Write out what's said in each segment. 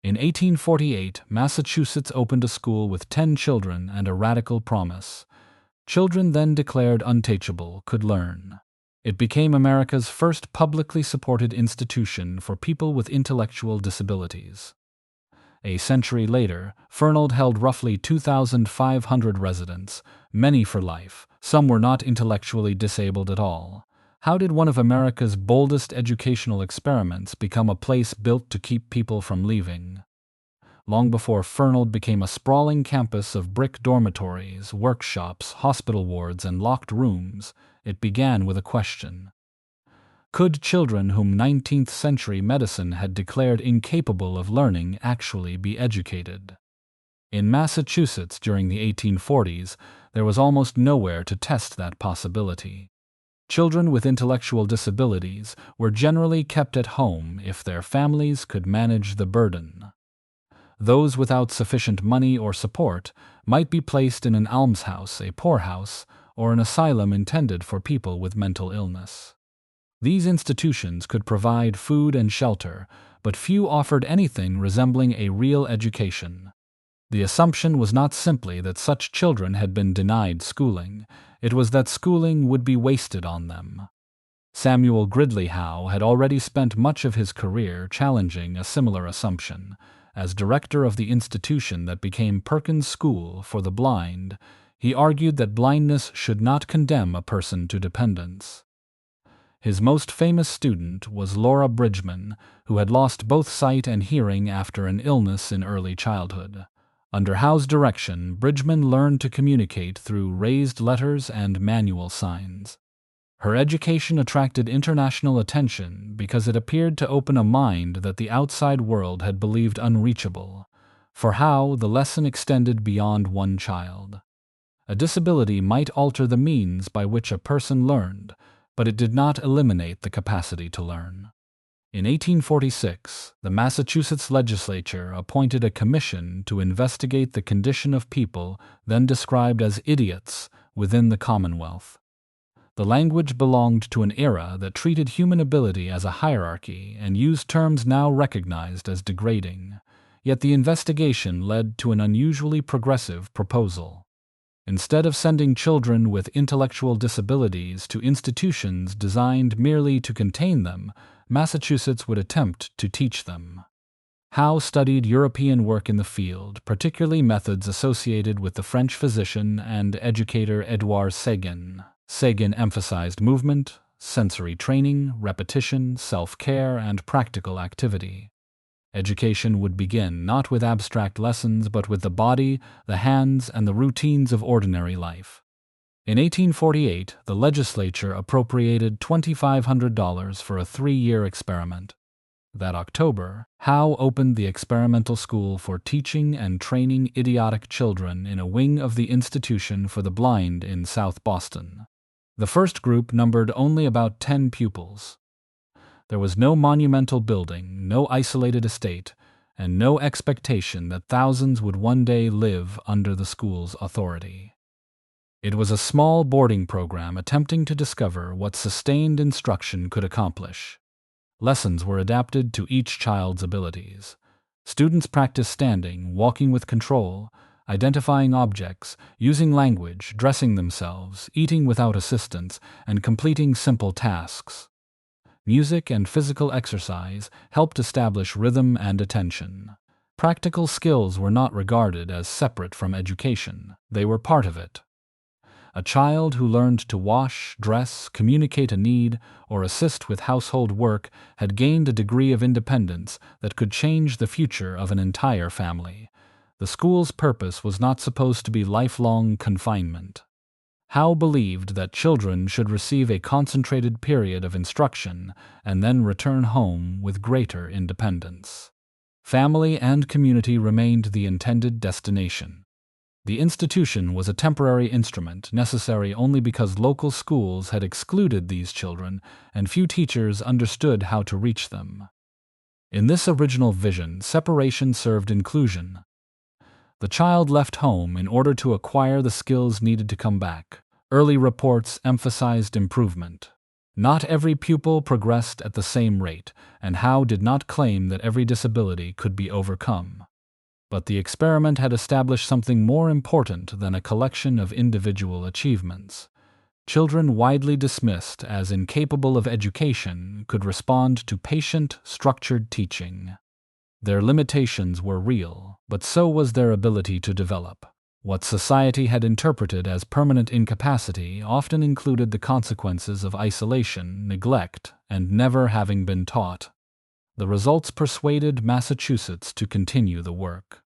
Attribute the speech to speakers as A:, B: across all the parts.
A: In 1848, Massachusetts opened a school with 10 children and a radical promise. Children then declared unteachable could learn. It became America's first publicly supported institution for people with intellectual disabilities. A century later, Fernald held roughly 2,500 residents, many for life. Some were not intellectually disabled at all. How did one of America's boldest educational experiments become a place built to keep people from leaving? Long before Fernald became a sprawling campus of brick dormitories, workshops, hospital wards, and locked rooms, it began with a question. Could children whom 19th century medicine had declared incapable of learning actually be educated? In Massachusetts during the 1840s, there was almost nowhere to test that possibility. Children with intellectual disabilities were generally kept at home if their families could manage the burden. Those without sufficient money or support might be placed in an almshouse, a poorhouse, or an asylum intended for people with mental illness. These institutions could provide food and shelter, but few offered anything resembling a real education. The assumption was not simply that such children had been denied schooling, it was that schooling would be wasted on them. Samuel Gridley Howe had already spent much of his career challenging a similar assumption. As director of the institution that became Perkins School for the Blind, he argued that blindness should not condemn a person to dependence. His most famous student was Laura Bridgman, who had lost both sight and hearing after an illness in early childhood. Under Howe's direction, Bridgman learned to communicate through raised letters and manual signs. Her education attracted international attention because it appeared to open a mind that the outside world had believed unreachable. For Howe, the lesson extended beyond one child. A disability might alter the means by which a person learned, but it did not eliminate the capacity to learn. In 1846, the Massachusetts legislature appointed a commission to investigate the condition of people then described as idiots within the Commonwealth. The language belonged to an era that treated human ability as a hierarchy and used terms now recognized as degrading. Yet the investigation led to an unusually progressive proposal. Instead of sending children with intellectual disabilities to institutions designed merely to contain them, Massachusetts would attempt to teach them. Howe studied European work in the field, particularly methods associated with the French physician and educator Édouard Séguin. Séguin emphasized movement, sensory training, repetition, self-care, and practical activity. Education would begin not with abstract lessons but with the body, the hands, and the routines of ordinary life. In 1848, the legislature appropriated $2,500 for a 3-year experiment. That October, Howe opened the experimental school for teaching and training idiotic children in a wing of the Institution for the Blind in South Boston. The first group numbered only about 10 pupils. There was no monumental building, no isolated estate, and no expectation that thousands would one day live under the school's authority. It was a small boarding program attempting to discover what sustained instruction could accomplish. Lessons were adapted to each child's abilities. Students practiced standing, walking with control, identifying objects, using language, dressing themselves, eating without assistance, and completing simple tasks. Music and physical exercise helped establish rhythm and attention. Practical skills were not regarded as separate from education. They were part of it. A child who learned to wash, dress, communicate a need, or assist with household work had gained a degree of independence that could change the future of an entire family. The school's purpose was not supposed to be lifelong confinement. Howe believed that children should receive a concentrated period of instruction and then return home with greater independence. Family and community remained the intended destination. The institution was a temporary instrument, necessary only because local schools had excluded these children and few teachers understood how to reach them. In this original vision, separation served inclusion. The child left home in order to acquire the skills needed to come back. Early reports emphasized improvement. Not every pupil progressed at the same rate, and Howe did not claim that every disability could be overcome. But the experiment had established something more important than a collection of individual achievements. Children widely dismissed as incapable of education could respond to patient, structured teaching. Their limitations were real, but so was their ability to develop. What society had interpreted as permanent incapacity often included the consequences of isolation, neglect, and never having been taught. The results persuaded Massachusetts to continue the work.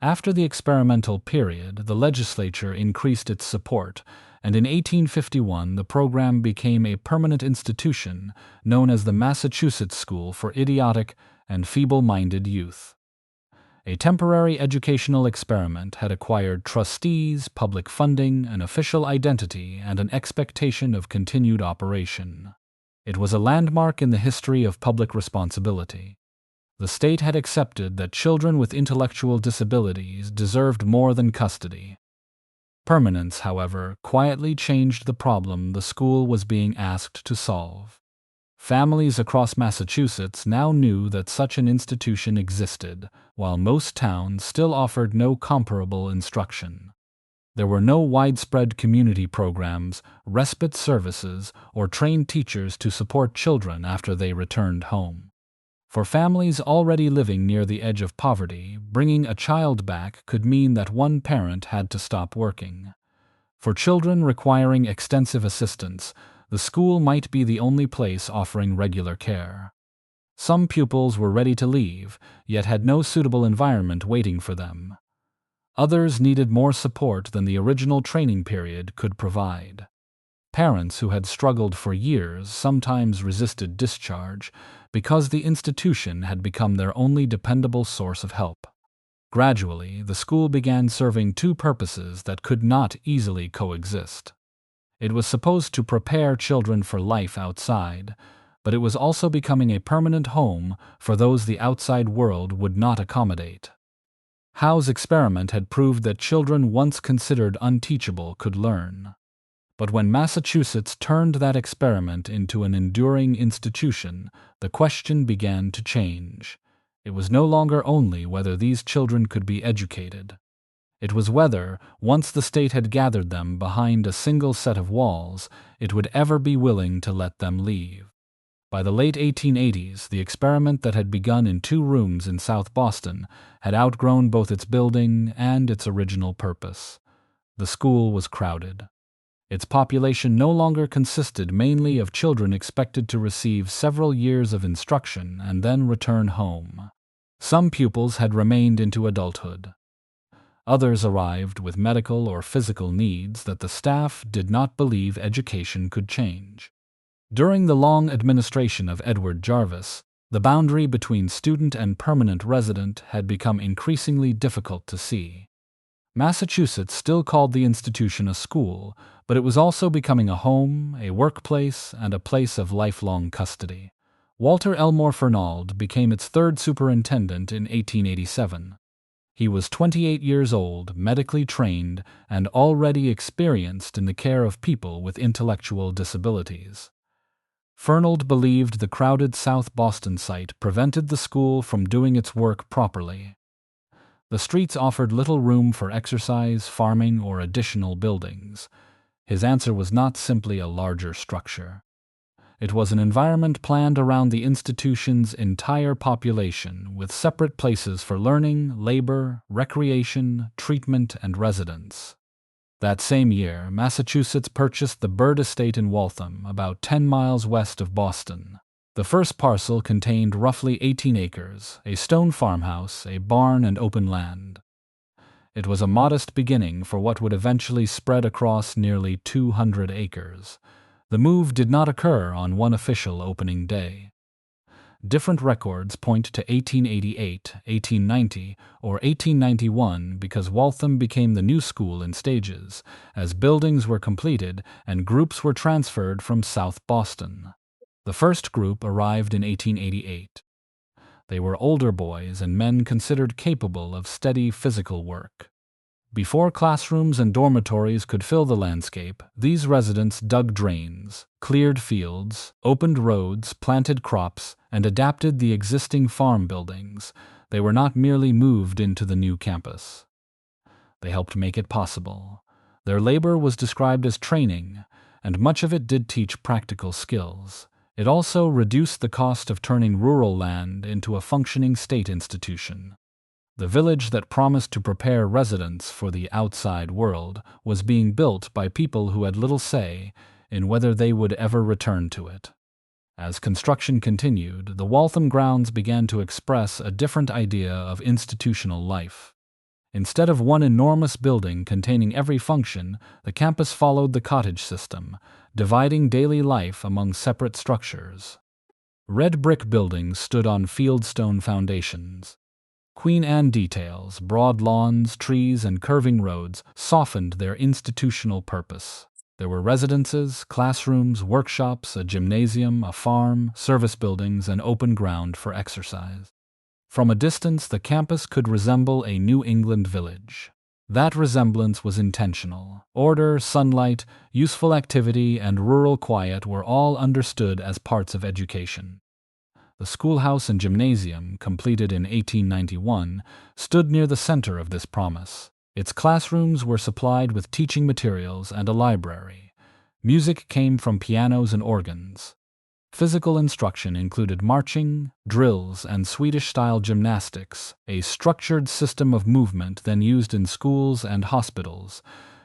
A: After the experimental period, the legislature increased its support, and in 1851 the program became a permanent institution known as the Massachusetts School for Idiotic and Feeble-Minded Youth. A temporary educational experiment had acquired trustees, public funding, an official identity, and an expectation of continued operation. It was a landmark in the history of public responsibility. The state had accepted that children with intellectual disabilities deserved more than custody. Permanence, however, quietly changed the problem the school was being asked to solve. Families across Massachusetts now knew that such an institution existed, while most towns still offered no comparable instruction. There were no widespread community programs, respite services, or trained teachers to support children after they returned home. For families already living near the edge of poverty, bringing a child back could mean that one parent had to stop working. For children requiring extensive assistance, the school might be the only place offering regular care. Some pupils were ready to leave, yet had no suitable environment waiting for them. Others needed more support than the original training period could provide. Parents who had struggled for years sometimes resisted discharge because the institution had become their only dependable source of help. Gradually, the school began serving two purposes that could not easily coexist. It was supposed to prepare children for life outside, but it was also becoming a permanent home for those the outside world would not accommodate. Howe's experiment had proved that children once considered unteachable could learn. But when Massachusetts turned that experiment into an enduring institution, the question began to change. It was no longer only whether these children could be educated. It was whether, once the state had gathered them behind a single set of walls, it would ever be willing to let them leave. By the late 1880s, the experiment that had begun in 2 rooms in South Boston had outgrown both its building and its original purpose. The school was crowded. Its population no longer consisted mainly of children expected to receive several years of instruction and then return home. Some pupils had remained into adulthood. Others arrived with medical or physical needs that the staff did not believe education could change. During the long administration of Edward Jarvis, the boundary between student and permanent resident had become increasingly difficult to see. Massachusetts still called the institution a school, but it was also becoming a home, a workplace, and a place of lifelong custody. Walter Elmore Fernald became its 3rd superintendent in 1887. He was 28 years old, medically trained, and already experienced in the care of people with intellectual disabilities. Fernald believed the crowded South Boston site prevented the school from doing its work properly. The streets offered little room for exercise, farming, or additional buildings. His answer was not simply a larger structure. It was an environment planned around the institution's entire population, with separate places for learning, labor, recreation, treatment, and residence. That same year, Massachusetts purchased the Bird Estate in Waltham, about 10 miles west of Boston. The first parcel contained roughly 18 acres, a stone farmhouse, a barn, and open land. It was a modest beginning for what would eventually spread across nearly 200 acres. The move did not occur on one official opening day. Different records point to 1888, 1890, or 1891 because Waltham became the new school in stages, as buildings were completed and groups were transferred from South Boston. The first group arrived in 1888. They were older boys and men considered capable of steady physical work. Before classrooms and dormitories could fill the landscape, these residents dug drains, cleared fields, opened roads, planted crops, and adapted the existing farm buildings. They were not merely moved into the new campus. They helped make it possible. Their labor was described as training, and much of it did teach practical skills. It also reduced the cost of turning rural land into a functioning state institution. The village that promised to prepare residents for the outside world was being built by people who had little say in whether they would ever return to it. As construction continued, the Waltham grounds began to express a different idea of institutional life. Instead of one enormous building containing every function, the campus followed the cottage system, dividing daily life among separate structures. Red brick buildings stood on fieldstone foundations. Queen Anne details, broad lawns, trees, and curving roads softened their institutional purpose. There were residences, classrooms, workshops, a gymnasium, a farm, service buildings, and open ground for exercise. From a distance, the campus could resemble a New England village. That resemblance was intentional. Order, sunlight, useful activity, and rural quiet were all understood as parts of education. The schoolhouse and gymnasium, completed in 1891, stood near the center of this promise. Its classrooms were supplied with teaching materials and a library. Music came from pianos and organs. Physical instruction included marching, drills, and Swedish-style gymnastics, a structured system of movement then used in schools and hospitals.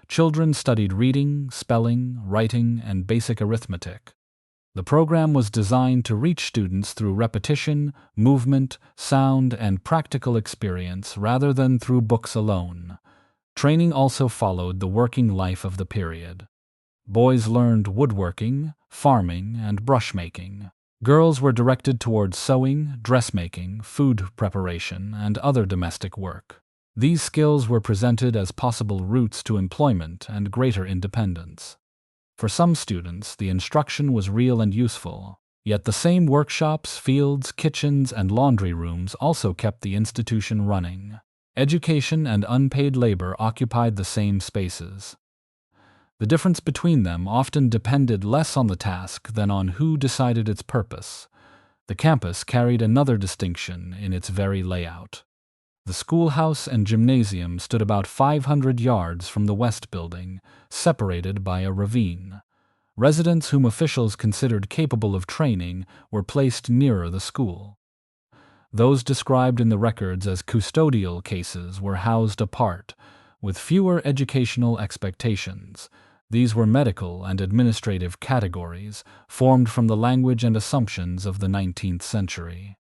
A: Children studied reading, spelling, writing, and basic arithmetic. The program was designed to reach students through repetition, movement, sound, and practical experience rather than through books alone. Training also followed the working life of the period. Boys learned woodworking, farming, and brushmaking. Girls were directed towards sewing, dressmaking, food preparation, and other domestic work. These skills were presented as possible routes to employment and greater independence. For some students, the instruction was real and useful, yet the same workshops, fields, kitchens, and laundry rooms also kept the institution running. Education and unpaid labor occupied the same spaces. The difference between them often depended less on the task than on who decided its purpose. The campus carried another distinction in its very layout. The schoolhouse and gymnasium stood about 500 yards from the West Building, separated by a ravine. Residents whom officials considered capable of training were placed nearer the school. Those described in the records as custodial cases were housed apart, with fewer educational expectations. These were medical and administrative categories, formed from the language and assumptions of the 19th century.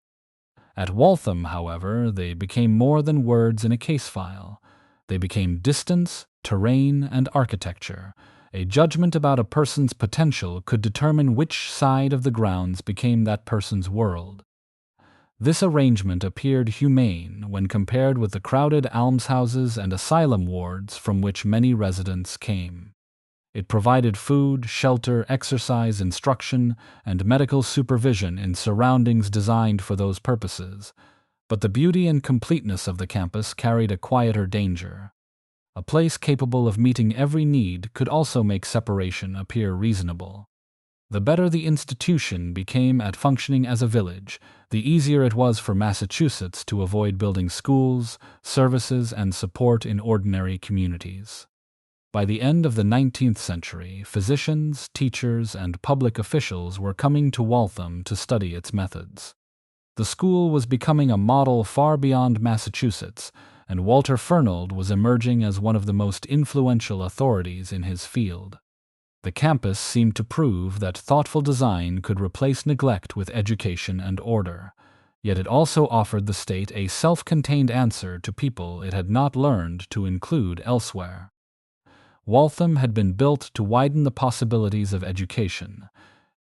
A: At Waltham, however, they became more than words in a case file. They became distance, terrain, and architecture. A judgment about a person's potential could determine which side of the grounds became that person's world. This arrangement appeared humane when compared with the crowded almshouses and asylum wards from which many residents came. It provided food, shelter, exercise, instruction, and medical supervision in surroundings designed for those purposes, but the beauty and completeness of the campus carried a quieter danger. A place capable of meeting every need could also make separation appear reasonable. The better the institution became at functioning as a village, the easier it was for Massachusetts to avoid building schools, services, and support in ordinary communities. By the end of the 19th century, physicians, teachers, and public officials were coming to Waltham to study its methods. The school was becoming a model far beyond Massachusetts, and Walter Fernald was emerging as one of the most influential authorities in his field. The campus seemed to prove that thoughtful design could replace neglect with education and order, yet it also offered the state a self-contained answer to people it had not learned to include elsewhere. Waltham had been built to widen the possibilities of education.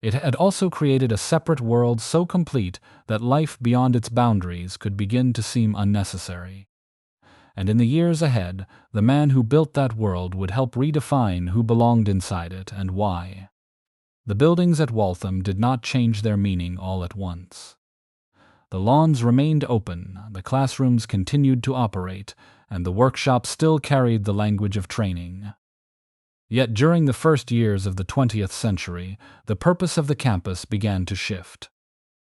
A: It had also created a separate world so complete that life beyond its boundaries could begin to seem unnecessary. And in the years ahead, the man who built that world would help redefine who belonged inside it and why. The buildings at Waltham did not change their meaning all at once. The lawns remained open, the classrooms continued to operate, and the workshops still carried the language of training. Yet during the first years of the 20th century, the purpose of the campus began to shift.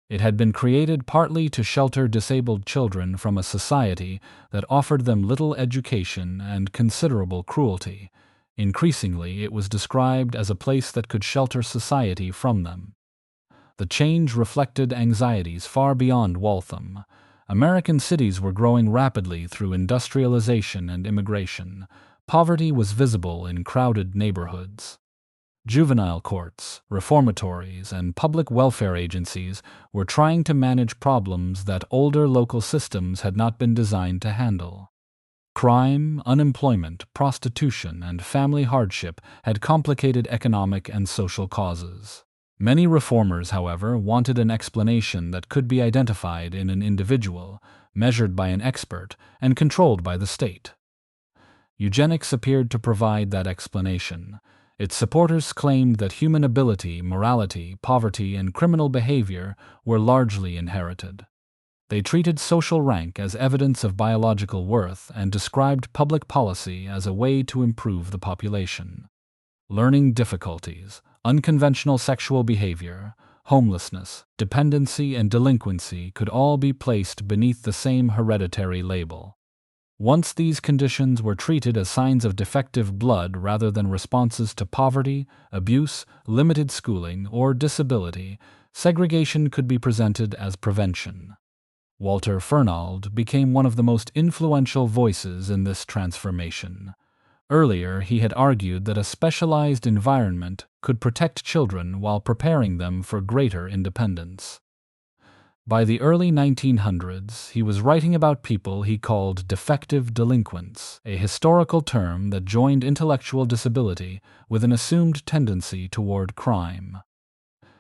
A: It had been created partly to shelter disabled children from a society that offered them little education and considerable cruelty. Increasingly, it was described as a place that could shelter society from them. The change reflected anxieties far beyond Waltham. American cities were growing rapidly through industrialization and immigration. Poverty was visible in crowded neighborhoods. Juvenile courts, reformatories, and public welfare agencies were trying to manage problems that older local systems had not been designed to handle. Crime, unemployment, prostitution, and family hardship had complicated economic and social causes. Many reformers, however, wanted an explanation that could be identified in an individual, measured by an expert, and controlled by the state. Eugenics appeared to provide that explanation. Its supporters claimed that human ability, morality, poverty, and criminal behavior were largely inherited. They treated social rank as evidence of biological worth and described public policy as a way to improve the population. Learning difficulties, unconventional sexual behavior, homelessness, dependency, and delinquency could all be placed beneath the same hereditary label. Once these conditions were treated as signs of defective blood rather than responses to poverty, abuse, limited schooling, or disability, segregation could be presented as prevention. Walter Fernald became one of the most influential voices in this transformation. Earlier, he had argued that a specialized environment could protect children while preparing them for greater independence. By the early 1900s, he was writing about people he called defective delinquents, a historical term that joined intellectual disability with an assumed tendency toward crime.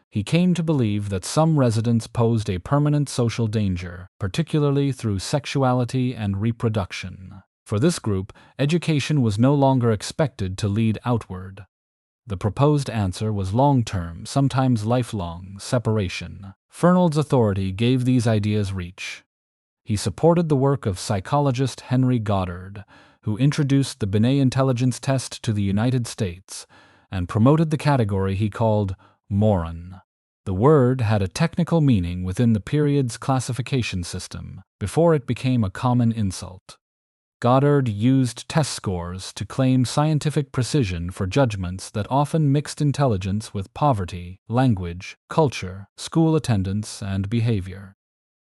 A: He came to believe that some residents posed a permanent social danger, particularly through sexuality and reproduction. For this group, education was no longer expected to lead outward. The proposed answer was long-term, sometimes lifelong, separation. Fernald's authority gave these ideas reach. He supported the work of psychologist Henry Goddard, who introduced the Binet intelligence test to the United States, and promoted the category he called moron. The word had a technical meaning within the period's classification system, before it became a common insult. Goddard used test scores to claim scientific precision for judgments that often mixed intelligence with poverty, language, culture, school attendance, and behavior.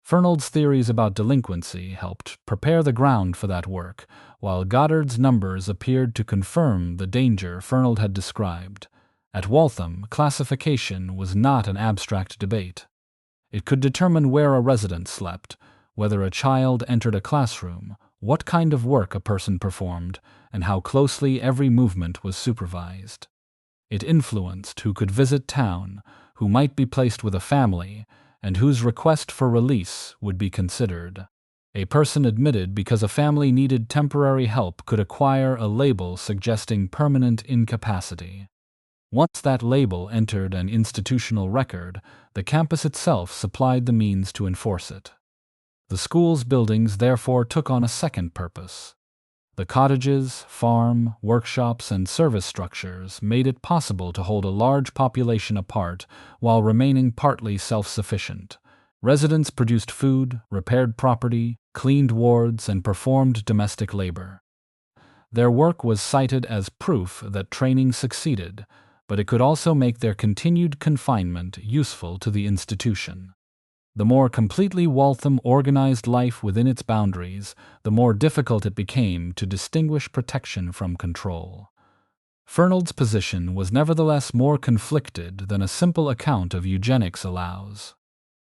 A: Fernald's theories about delinquency helped prepare the ground for that work, while Goddard's numbers appeared to confirm the danger Fernald had described. At Waltham, classification was not an abstract debate. It could determine where a resident slept, whether a child entered a classroom, what kind of work a person performed, and how closely every movement was supervised. It influenced who could visit town, who might be placed with a family, and whose request for release would be considered. A person admitted because a family needed temporary help could acquire a label suggesting permanent incapacity. Once that label entered an institutional record, the campus itself supplied the means to enforce it. The school's buildings therefore took on a second purpose. The cottages, farm, workshops, and service structures made it possible to hold a large population apart while remaining partly self-sufficient. Residents produced food, repaired property, cleaned wards, and performed domestic labor. Their work was cited as proof that training succeeded, but it could also make their continued confinement useful to the institution. The more completely Waltham organized life within its boundaries, the more difficult it became to distinguish protection from control. Fernald's position was nevertheless more conflicted than a simple account of eugenics allows.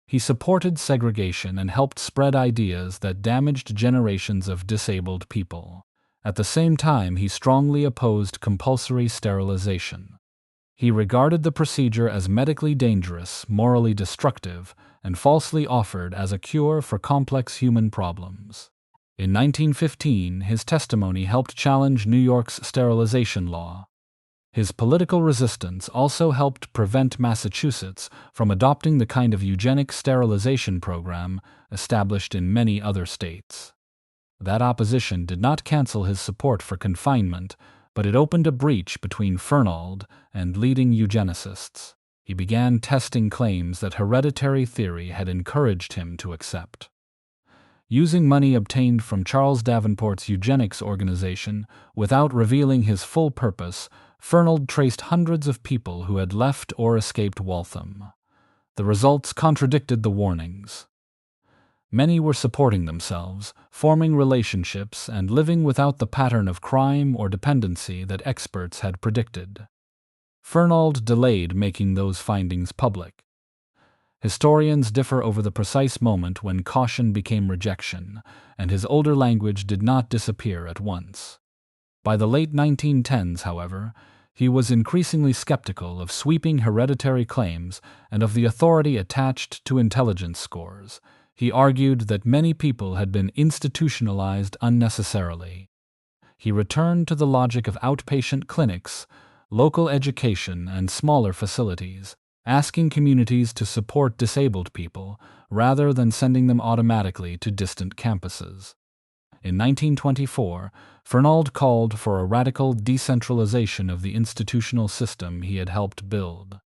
A: He supported segregation and helped spread ideas that damaged generations of disabled people. At the same time, he strongly opposed compulsory sterilization. He regarded the procedure as medically dangerous, morally destructive, and falsely offered as a cure for complex human problems. In 1915, his testimony helped challenge New York's sterilization law. His political resistance also helped prevent Massachusetts from adopting the kind of eugenic sterilization program established in many other states. That opposition did not cancel his support for confinement, but it opened a breach between Fernald and leading eugenicists. He began testing claims that hereditary theory had encouraged him to accept. Using money obtained from Charles Davenport's eugenics organization without revealing his full purpose, Fernald traced hundreds of people who had left or escaped Waltham. The results contradicted the warnings. Many were supporting themselves, forming relationships, and living without the pattern of crime or dependency that experts had predicted. Fernald delayed making those findings public. Historians differ over the precise moment when caution became rejection, and his older language did not disappear at once. By the late 1910s, however, he was increasingly skeptical of sweeping hereditary claims and of the authority attached to intelligence scores. He argued that many people had been institutionalized unnecessarily. He returned to the logic of outpatient clinics, local education, and smaller facilities, asking communities to support disabled people rather than sending them automatically to distant campuses. In 1924, Fernald called for a radical decentralization of the institutional system he had helped build.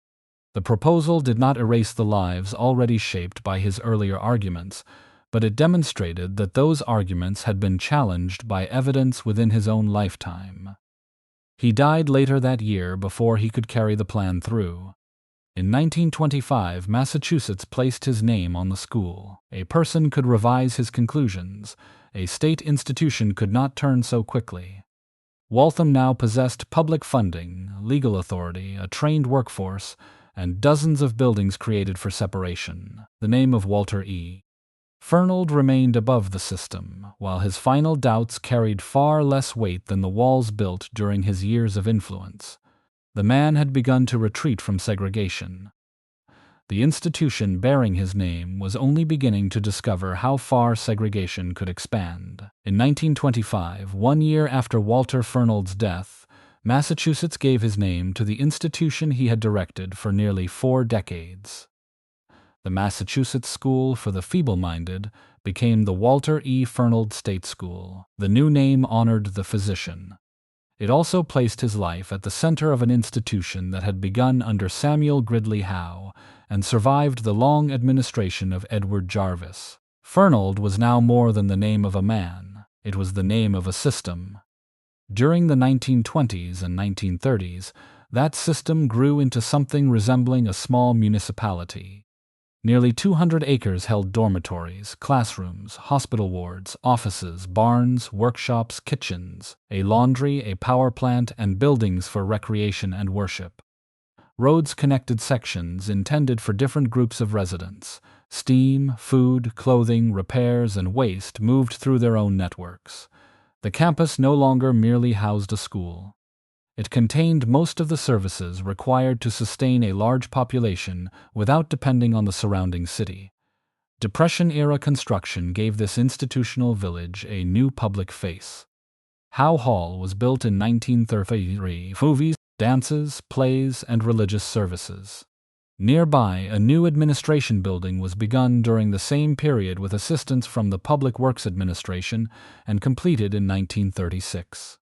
A: The proposal did not erase the lives already shaped by his earlier arguments, but it demonstrated that those arguments had been challenged by evidence within his own lifetime. He died later that year before he could carry the plan through. In 1925, Massachusetts placed his name on the school. A person could revise his conclusions. A state institution could not turn so quickly. Waltham now possessed public funding, legal authority, a trained workforce, and dozens of buildings created for separation. The name of Walter E. Fernald remained above the system, while his final doubts carried far less weight than the walls built during his years of influence. The man had begun to retreat from segregation. The institution bearing his name was only beginning to discover how far segregation could expand. In 1925, 1 year after Walter Fernald's death, Massachusetts gave his name to the institution he had directed for nearly 4 decades. The Massachusetts School for the Feeble-Minded became the Walter E. Fernald State School. The new name honored the physician. It also placed his life at the center of an institution that had begun under Samuel Gridley Howe and survived the long administration of Edward Jarvis. Fernald was now more than the name of a man. It was the name of a system. During the 1920s and 1930s, that system grew into something resembling a small municipality. Nearly 200 acres held dormitories, classrooms, hospital wards, offices, barns, workshops, kitchens, a laundry, a power plant, and buildings for recreation and worship. Roads connected sections intended for different groups of residents. Steam, food, clothing, repairs, and waste moved through their own networks. The campus no longer merely housed a school. It contained most of the services required to sustain a large population without depending on the surrounding city. Depression-era construction gave this institutional village a new public face. Howe Hall was built in 1933 for movies, dances, plays, and religious services. Nearby, a new administration building was begun during the same period with assistance from the Public Works Administration and completed in 1936.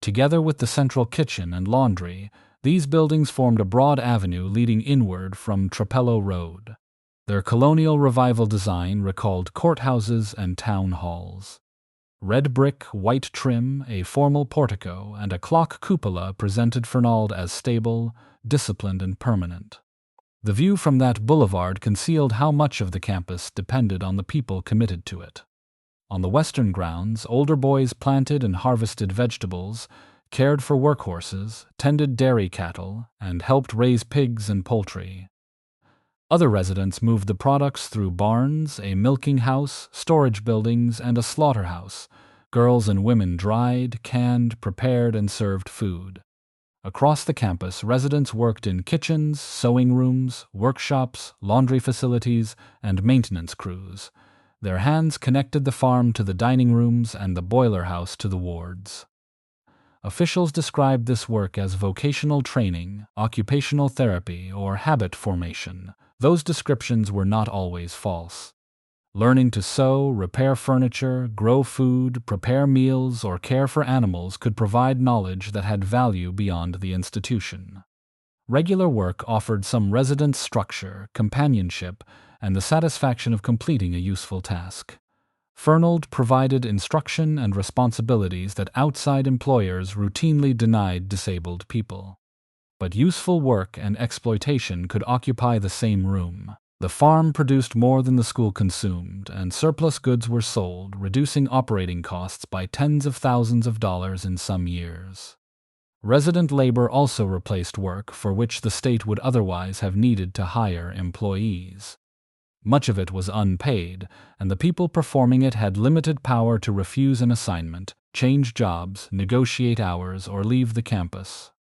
A: Together with the central kitchen and laundry, these buildings formed a broad avenue leading inward from Trapello Road. Their colonial revival design recalled courthouses and town halls. Red brick, white trim, a formal portico, and a clock cupola presented Fernald as stable, disciplined, and permanent. The view from that boulevard concealed how much of the campus depended on the people committed to it. On the western grounds, older boys planted and harvested vegetables, cared for workhorses, tended dairy cattle, and helped raise pigs and poultry. Other residents moved the products through barns, a milking house, storage buildings, and a slaughterhouse. Girls and women dried, canned, prepared, and served food. Across the campus, residents worked in kitchens, sewing rooms, workshops, laundry facilities, and maintenance crews. Their hands connected the farm to the dining rooms and the boiler house to the wards. Officials described this work as vocational training, occupational therapy, or habit formation. Those descriptions were not always false. Learning to sew, repair furniture, grow food, prepare meals, or care for animals could provide knowledge that had value beyond the institution. Regular work offered some residence structure, companionship, and the satisfaction of completing a useful task. Fernald provided instruction and responsibilities that outside employers routinely denied disabled people. But useful work and exploitation could occupy the same room. The farm produced more than the school consumed, and surplus goods were sold, reducing operating costs by tens of thousands of dollars in some years. Resident labor also replaced work for which the state would otherwise have needed to hire employees. Much of it was unpaid, and the people performing it had limited power to refuse an assignment, change jobs, negotiate hours, or leave the campus.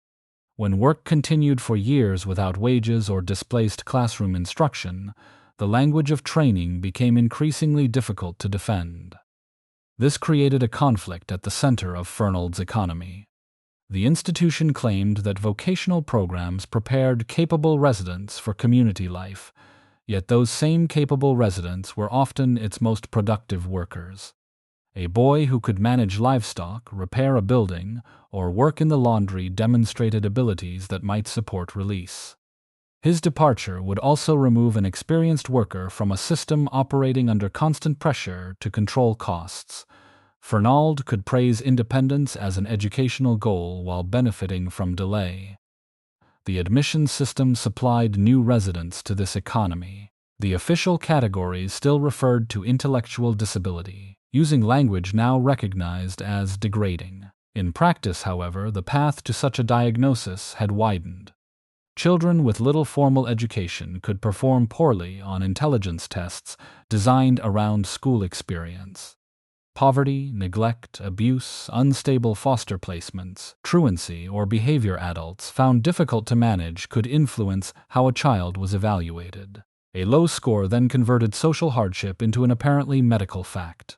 A: When work continued for years without wages or displaced classroom instruction, the language of training became increasingly difficult to defend. This created a conflict at the center of Fernald's economy. The institution claimed that vocational programs prepared capable residents for community life, yet those same capable residents were often its most productive workers. A boy who could manage livestock, repair a building, or work in the laundry demonstrated abilities that might support release. His departure would also remove an experienced worker from a system operating under constant pressure to control costs. Fernald could praise independence as an educational goal while benefiting from delay. The admission system supplied new residents to this economy. The official categories still referred to intellectual disability, using language now recognized as degrading. In practice, however, the path to such a diagnosis had widened. Children with little formal education could perform poorly on intelligence tests designed around school experience. Poverty, neglect, abuse, unstable foster placements, truancy, or behavior adults found difficult to manage could influence how a child was evaluated. A low score then converted social hardship into an apparently medical fact.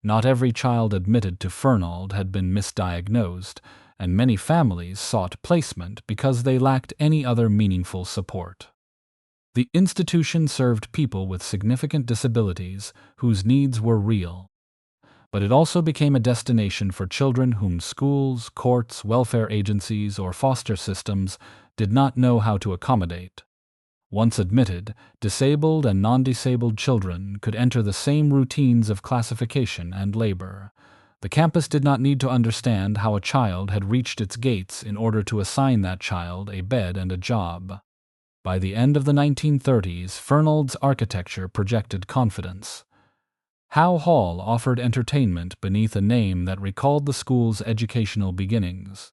A: Not every child admitted to Fernald had been misdiagnosed, and many families sought placement because they lacked any other meaningful support. The institution served people with significant disabilities whose needs were real, but it also became a destination for children whom schools, courts, welfare agencies, or foster systems did not know how to accommodate. Once admitted, disabled and non-disabled children could enter the same routines of classification and labor. The campus did not need to understand how a child had reached its gates in order to assign that child a bed and a job. By the end of the 1930s, Fernald's architecture projected confidence. Howe Hall offered entertainment beneath a name that recalled the school's educational beginnings.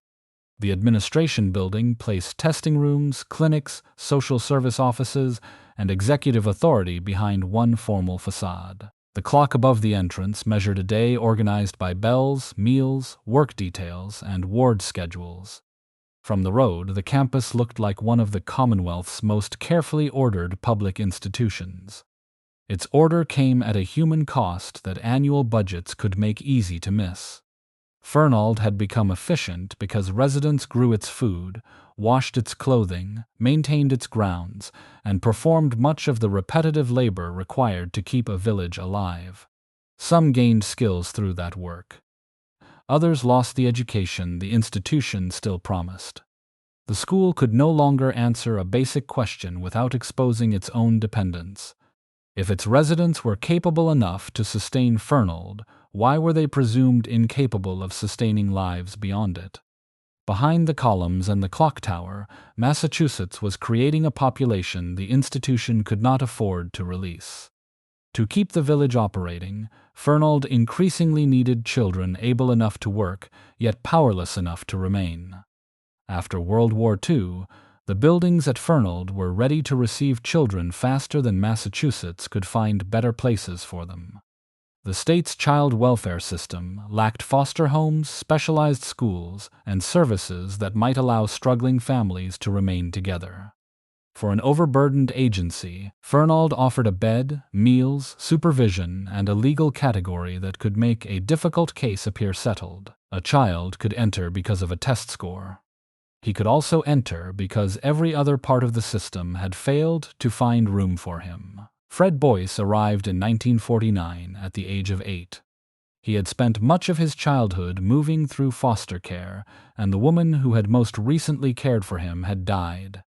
A: The administration building placed testing rooms, clinics, social service offices, and executive authority behind one formal facade. The clock above the entrance measured a day organized by bells, meals, work details, and ward schedules. From the road, the campus looked like one of the Commonwealth's most carefully ordered public institutions. Its order came at a human cost that annual budgets could make easy to miss. Fernald had become efficient because residents grew its food, washed its clothing, maintained its grounds, and performed much of the repetitive labor required to keep a village alive. Some gained skills through that work. Others lost the education the institution still promised. The school could no longer answer a basic question without exposing its own dependence. If its residents were capable enough to sustain Fernald, why were they presumed incapable of sustaining lives beyond it? Behind the columns and the clock tower, Massachusetts was creating a population the institution could not afford to release. To keep the village operating, Fernald increasingly needed children able enough to work, yet powerless enough to remain. After World War II, the buildings at Fernald were ready to receive children faster than Massachusetts could find better places for them. The state's child welfare system lacked foster homes, specialized schools, and services that might allow struggling families to remain together. For an overburdened agency, Fernald offered a bed, meals, supervision, and a legal category that could make a difficult case appear settled. A child could enter because of a test score. He could also enter because every other part of the system had failed to find room for him. Fred Boyce arrived in 1949 at the age of 8. He had spent much of his childhood moving through foster care, and the woman who had most recently cared for him had died.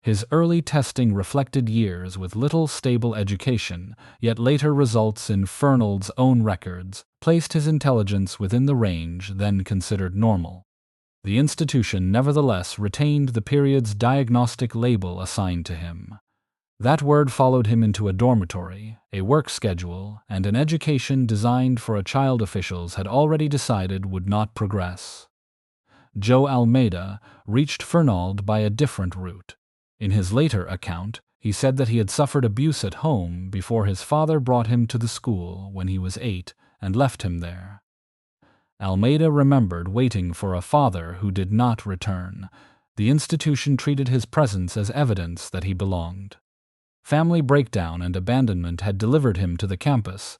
A: His early testing reflected years with little stable education, yet later results in Fernald's own records placed his intelligence within the range then considered normal. The institution nevertheless retained the period's diagnostic label assigned to him. That word followed him into a dormitory, a work schedule, and an education designed for a child officials had already decided would not progress. Joe Almeida reached Fernald by a different route. In his later account, he said that he had suffered abuse at home before his father brought him to the school when he was 8 and left him there. Almeida remembered waiting for a father who did not return. The institution treated his presence as evidence that he belonged. Family breakdown and abandonment had delivered him to the campus,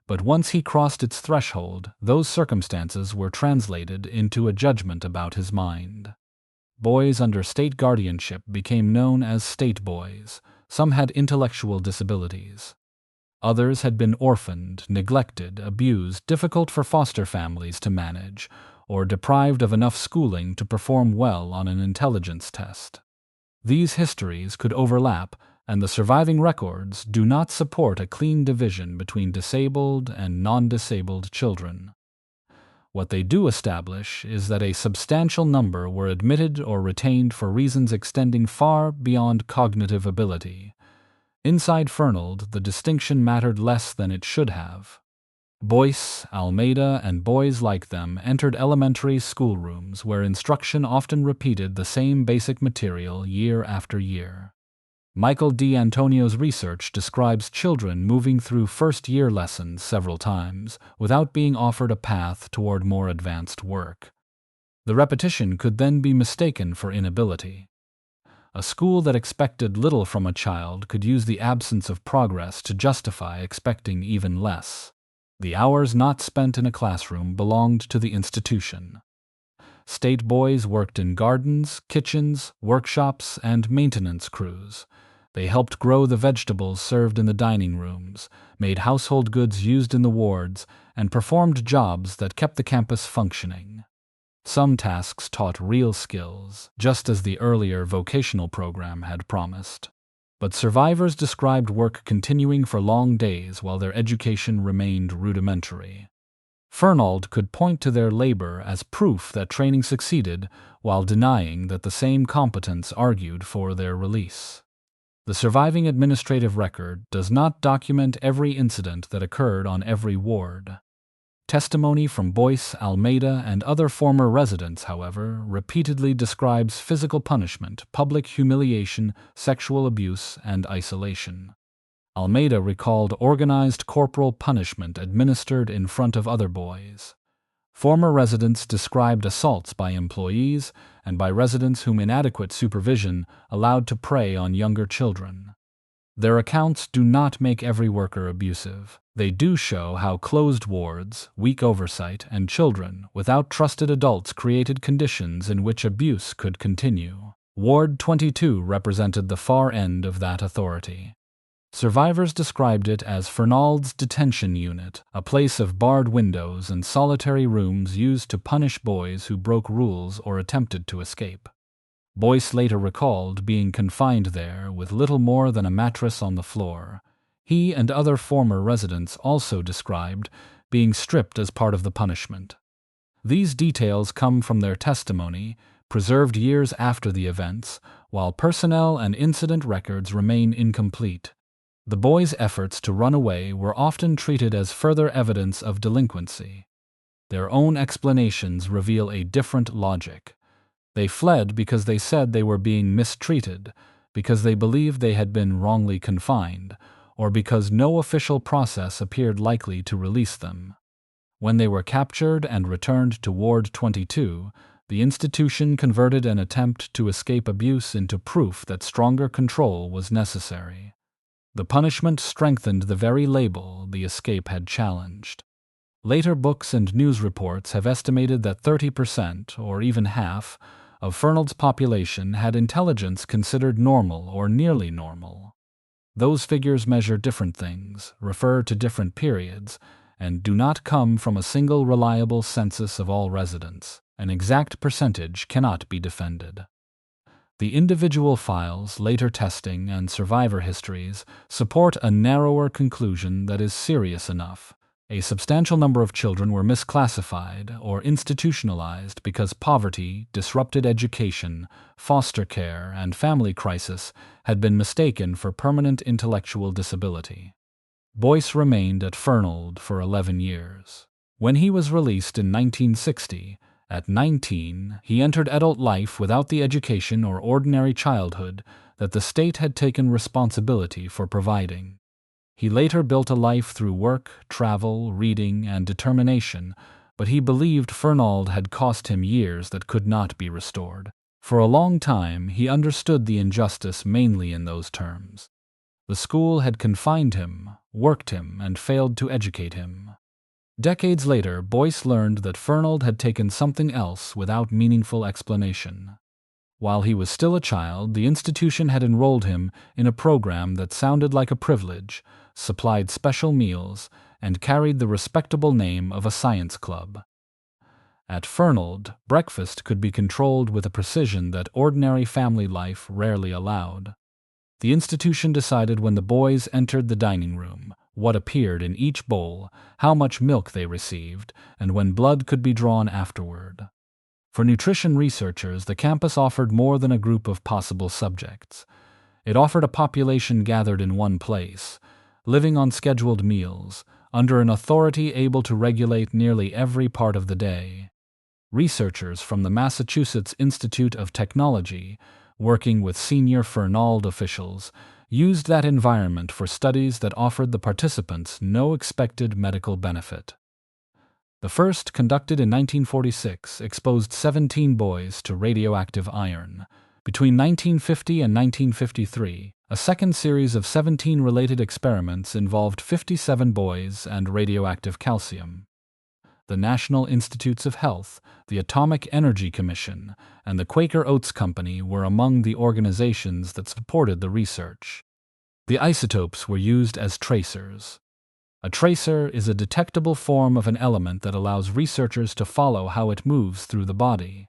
A: but once he crossed its threshold, those circumstances were translated into a judgment about his mind. Boys under state guardianship became known as state boys. Some had intellectual disabilities. Others had been orphaned, neglected, abused, difficult for foster families to manage, or deprived of enough schooling to perform well on an intelligence test. These histories could overlap, and the surviving records do not support a clean division between disabled and non-disabled children. What they do establish is that a substantial number were admitted or retained for reasons extending far beyond cognitive ability. Inside Fernald, the distinction mattered less than it should have. Boyce, Almeida, and boys like them entered elementary schoolrooms where instruction often repeated the same basic material year after year. Michael D. Antonio's research describes children moving through first-year lessons several times without being offered a path toward more advanced work. The repetition could then be mistaken for inability. A school that expected little from a child could use the absence of progress to justify expecting even less. The hours not spent in a classroom belonged to the institution. State boys worked in gardens, kitchens, workshops, and maintenance crews. They helped grow the vegetables served in the dining rooms, made household goods used in the wards, and performed jobs that kept the campus functioning. Some tasks taught real skills, just as the earlier vocational program had promised. But survivors described work continuing for long days while their education remained rudimentary. Fernald could point to their labor as proof that training succeeded while denying that the same competence argued for their release. The surviving administrative record does not document every incident that occurred on every ward. Testimony from Boyce, Almeida, and other former residents, however, repeatedly describes physical punishment, public humiliation, sexual abuse, and isolation. Almeida recalled organized corporal punishment administered in front of other boys. Former residents described assaults by employees and by residents whom inadequate supervision allowed to prey on younger children. Their accounts do not make every worker abusive. They do show how closed wards, weak oversight, and children without trusted adults created conditions in which abuse could continue. Ward 22 represented the far end of that authority. Survivors described it as Fernald's detention unit, a place of barred windows and solitary rooms used to punish boys who broke rules or attempted to escape. Boyce later recalled being confined there with little more than a mattress on the floor. He and other former residents also described being stripped as part of the punishment. These details come from their testimony, preserved years after the events, while personnel and incident records remain incomplete. The boys' efforts to run away were often treated as further evidence of delinquency. Their own explanations reveal a different logic. They fled because they said they were being mistreated, because they believed they had been wrongly confined, or because no official process appeared likely to release them. When they were captured and returned to Ward 22, the institution converted an attempt to escape abuse into proof that stronger control was necessary. The punishment strengthened the very label the escape had challenged. Later books and news reports have estimated that 30%, or even half, of Fernald's population had intelligence considered normal or nearly normal. Those figures measure different things, refer to different periods, and do not come from a single reliable census of all residents. An exact percentage cannot be defended. The individual files, later testing, and survivor histories support a narrower conclusion that is serious enough. A substantial number of children were misclassified or institutionalized because poverty, disrupted education, foster care, and family crisis had been mistaken for permanent intellectual disability. Boyce remained at Fernald for 11 years. When he was released in 1960, at 19, he entered adult life without the education or ordinary childhood that the state had taken responsibility for providing. He later built a life through work, travel, reading, and determination, but he believed Fernald had cost him years that could not be restored. For a long time, he understood the injustice mainly in those terms. The school had confined him, worked him, and failed to educate him. Decades later, Boyce learned that Fernald had taken something else without meaningful explanation. While he was still a child, the institution had enrolled him in a program that sounded like a privilege, supplied special meals, and carried the respectable name of a science club. At Fernald, breakfast could be controlled with a precision that ordinary family life rarely allowed. The institution decided when the boys entered the dining room, what appeared in each bowl, how much milk they received, and when blood could be drawn afterward. For nutrition researchers, the campus offered more than a group of possible subjects. It offered a population gathered in one place, living on scheduled meals, under an authority able to regulate nearly every part of the day. Researchers from the Massachusetts Institute of Technology, working with senior Fernald officials, used that environment for studies that offered the participants no expected medical benefit. The first, conducted in 1946, exposed 17 boys to radioactive iron. Between 1950 and 1953, a second series of 17 related experiments involved 57 boys and radioactive calcium. The National Institutes of Health, the Atomic Energy Commission, and the Quaker Oats Company were among the organizations that supported the research. The isotopes were used as tracers. A tracer is a detectable form of an element that allows researchers to follow how it moves through the body.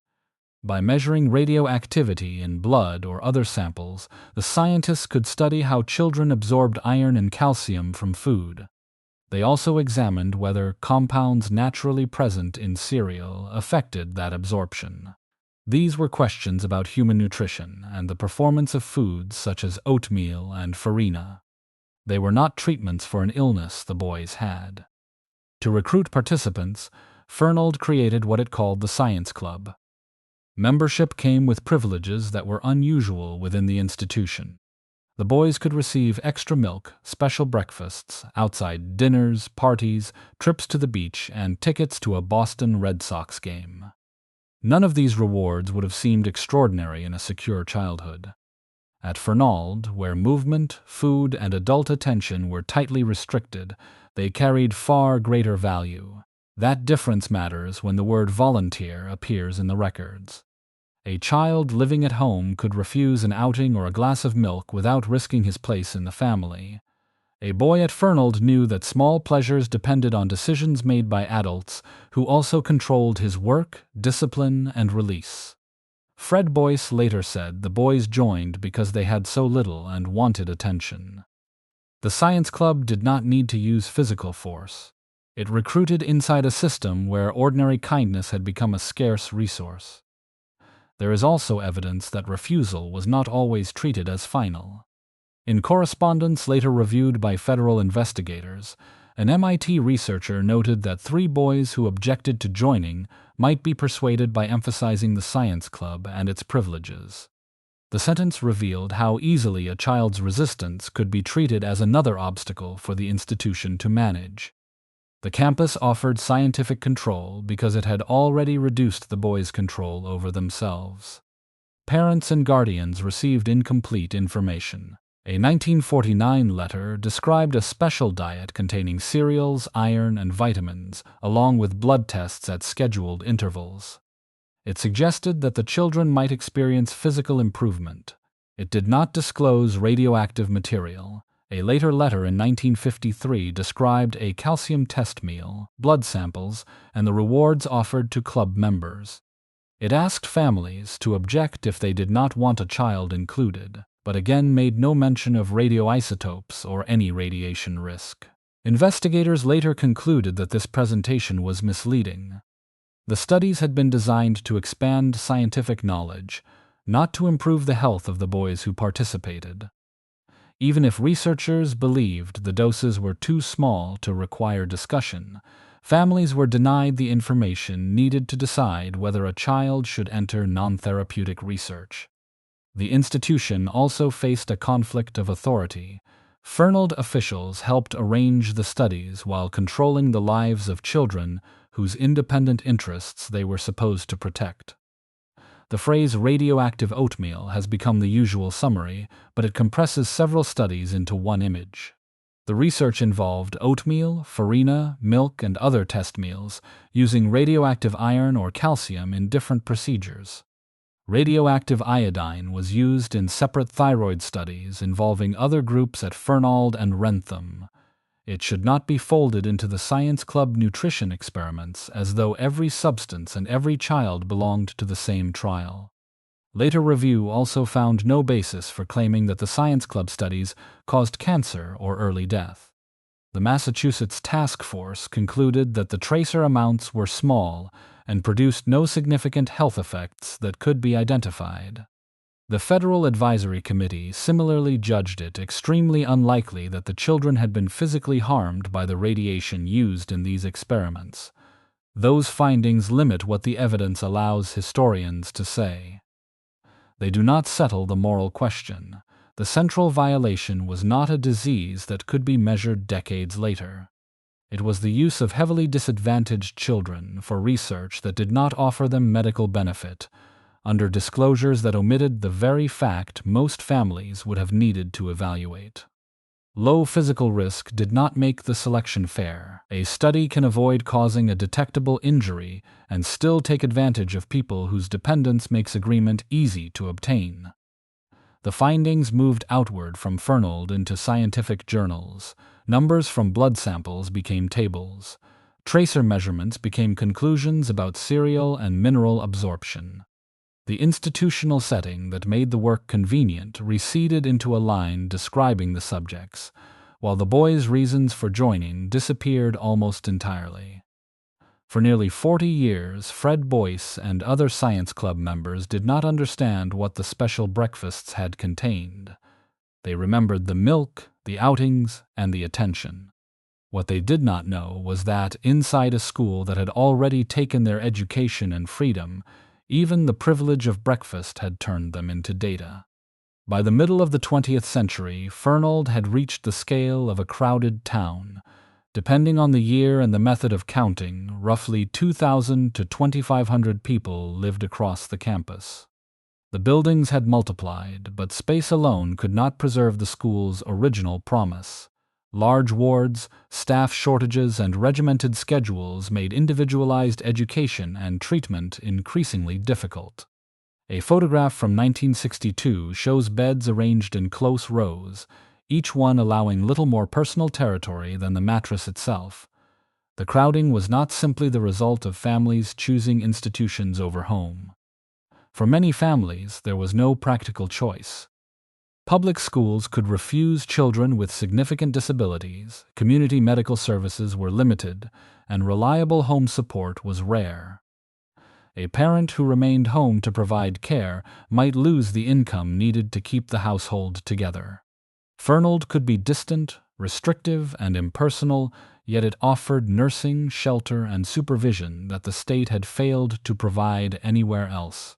A: By measuring radioactivity in blood or other samples, the scientists could study how children absorbed iron and calcium from food. They also examined whether compounds naturally present in cereal affected that absorption. These were questions about human nutrition and the performance of foods such as oatmeal and farina. They were not treatments for an illness the boys had. To recruit participants, Fernald created what it called the Science Club. Membership came with privileges that were unusual within the institution. The boys could receive extra milk, special breakfasts, outside dinners, parties, trips to the beach, and tickets to a Boston Red Sox game. None of these rewards would have seemed extraordinary in a secure childhood. At Fernald, where movement, food, and adult attention were tightly restricted, they carried far greater value. That difference matters when the word volunteer appears in the records. A child living at home could refuse an outing or a glass of milk without risking his place in the family. A boy at Fernald knew that small pleasures depended on decisions made by adults who also controlled his work, discipline, and release. Fred Boyce later said the boys joined because they had so little and wanted attention. The Science Club did not need to use physical force. It recruited inside a system where ordinary kindness had become a scarce resource. There is also evidence that refusal was not always treated as final. In correspondence later reviewed by federal investigators, an MIT researcher noted that 3 boys who objected to joining might be persuaded by emphasizing the Science Club and its privileges. The sentence revealed how easily a child's resistance could be treated as another obstacle for the institution to manage. The campus offered scientific control because it had already reduced the boys' control over themselves. Parents and guardians received incomplete information. A 1949 letter described a special diet containing cereals, iron, and vitamins, along with blood tests at scheduled intervals. It suggested that the children might experience physical improvement. It did not disclose radioactive material, A later letter in 1953 described a calcium test meal, blood samples, and the rewards offered to club members. It asked families to object if they did not want a child included, but again made no mention of radioisotopes or any radiation risk. Investigators later concluded that this presentation was misleading. The studies had been designed to expand scientific knowledge, not to improve the health of the boys who participated. Even if researchers believed the doses were too small to require discussion, families were denied the information needed to decide whether a child should enter non-therapeutic research. The institution also faced a conflict of authority. Fernald officials helped arrange the studies while controlling the lives of children whose independent interests they were supposed to protect. The phrase radioactive oatmeal has become the usual summary, but it compresses several studies into one image. The research involved oatmeal, farina, milk, and other test meals, using radioactive iron or calcium in different procedures. Radioactive iodine was used in separate thyroid studies involving other groups at Fernald and Wrentham. It should not be folded into the Science Club nutrition experiments as though every substance and every child belonged to the same trial. Later review also found no basis for claiming that the Science Club studies caused cancer or early death. The Massachusetts Task Force concluded that the tracer amounts were small and produced no significant health effects that could be identified. The Federal Advisory Committee similarly judged it extremely unlikely that the children had been physically harmed by the radiation used in these experiments. Those findings limit what the evidence allows historians to say. They do not settle the moral question. The central violation was not a disease that could be measured decades later. It was the use of heavily disadvantaged children for research that did not offer them medical benefit, under disclosures that omitted the very fact most families would have needed to evaluate. Low physical risk did not make the selection fair. A study can avoid causing a detectable injury and still take advantage of people whose dependence makes agreement easy to obtain. The findings moved outward from Fernald into scientific journals. Numbers from blood samples became tables. Tracer measurements became conclusions about cereal and mineral absorption. The institutional setting that made the work convenient receded into a line describing the subjects, while the boys' reasons for joining disappeared almost entirely. For nearly 40 years, Fred Boyce and other Science Club members did not understand what the special breakfasts had contained. They remembered the milk, the outings, and the attention. What they did not know was that, inside a school that had already taken their education and freedom, even the privilege of breakfast had turned them into data. By the middle of the 20th century, Fernald had reached the scale of a crowded town. Depending on the year and the method of counting, roughly 2,000 to 2,500 people lived across the campus. The buildings had multiplied, but space alone could not preserve the school's original promise. Large wards, staff shortages, and regimented schedules made individualized education and treatment increasingly difficult. A photograph from 1962 shows beds arranged in close rows, each one allowing little more personal territory than the mattress itself. The crowding was not simply the result of families choosing institutions over home. For many families, there was no practical choice. Public schools could refuse children with significant disabilities, community medical services were limited, and reliable home support was rare. A parent who remained home to provide care might lose the income needed to keep the household together. Fernald could be distant, restrictive, and impersonal, yet it offered nursing, shelter, and supervision that the state had failed to provide anywhere else.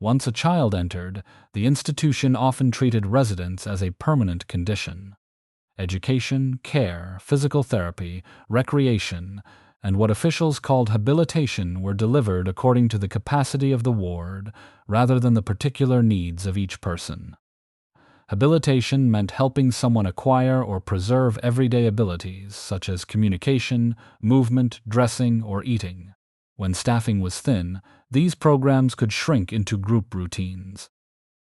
A: Once a child entered, the institution often treated residence as a permanent condition. Education, care, physical therapy, recreation, and what officials called habilitation were delivered according to the capacity of the ward rather than the particular needs of each person. Habilitation meant helping someone acquire or preserve everyday abilities such as communication, movement, dressing, or eating. When staffing was thin, these programs could shrink into group routines.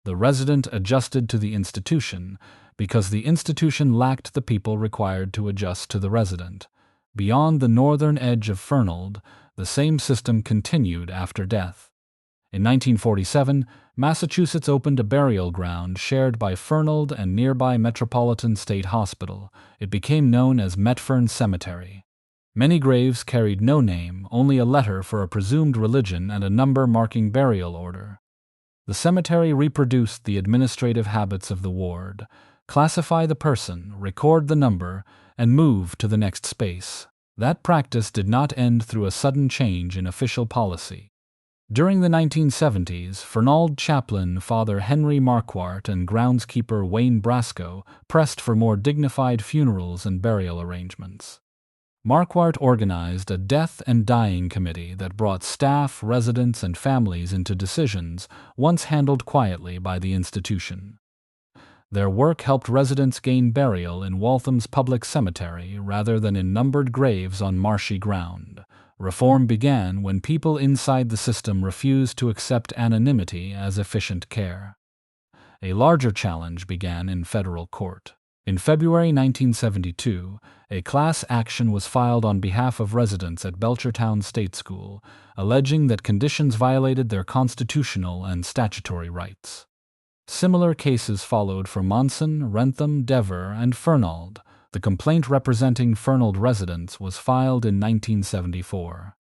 A: The resident adjusted to the institution, because the institution lacked the people required to adjust to the resident. Beyond the northern edge of Fernald, the same system continued after death. In 1947, Massachusetts opened a burial ground shared by Fernald and nearby Metropolitan State Hospital. It became known as Metfern Cemetery. Many graves carried no name, only a letter for a presumed religion and a number marking burial order. The cemetery reproduced the administrative habits of the ward: classify the person, record the number, and move to the next space. That practice did not end through a sudden change in official policy. During the 1970s, Fernald chaplain Father Henry Marquardt and groundskeeper Wayne Brasco pressed for more dignified funerals and burial arrangements. Marquardt organized a death and dying committee that brought staff, residents, and families into decisions once handled quietly by the institution. Their work helped residents gain burial in Waltham's public cemetery rather than in numbered graves on marshy ground. Reform began when people inside the system refused to accept anonymity as efficient care. A larger challenge began in federal court. In February 1972, a class action was filed on behalf of residents at Belchertown State School, alleging that conditions violated their constitutional and statutory rights. Similar cases followed for Monson, Wrentham, Dever, and Fernald. The complaint representing Fernald residents was filed in 1974.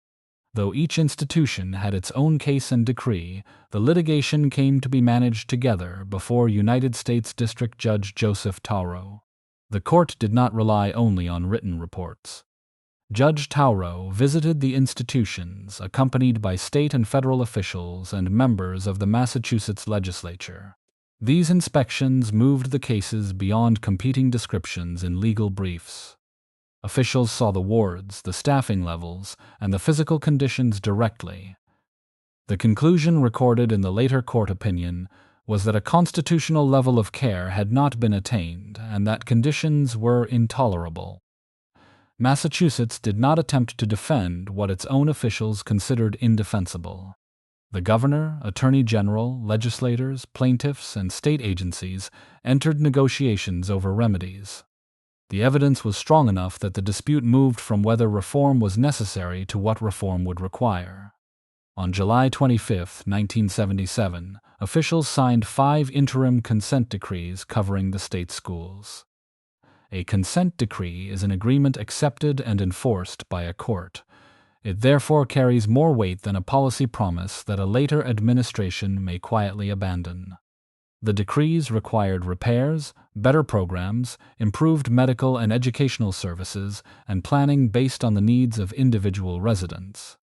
A: Though each institution had its own case and decree, the litigation came to be managed together before United States District Judge Joseph Tauro. The court did not rely only on written reports. Judge Tauro visited the institutions, accompanied by state and federal officials and members of the Massachusetts legislature. These inspections moved the cases beyond competing descriptions in legal briefs. Officials saw the wards, the staffing levels, and the physical conditions directly. The conclusion recorded in the later court opinion was that a constitutional level of care had not been attained and that conditions were intolerable. Massachusetts did not attempt to defend what its own officials considered indefensible. The governor, attorney general, legislators, plaintiffs, and state agencies entered negotiations over remedies. The evidence was strong enough that the dispute moved from whether reform was necessary to what reform would require. On July 25, 1977, officials signed 5 interim consent decrees covering the state schools. A consent decree is an agreement accepted and enforced by a court. It therefore carries more weight than a policy promise that a later administration may quietly abandon. The decrees required repairs, better programs, improved medical and educational services, and planning based on the needs of individual residents.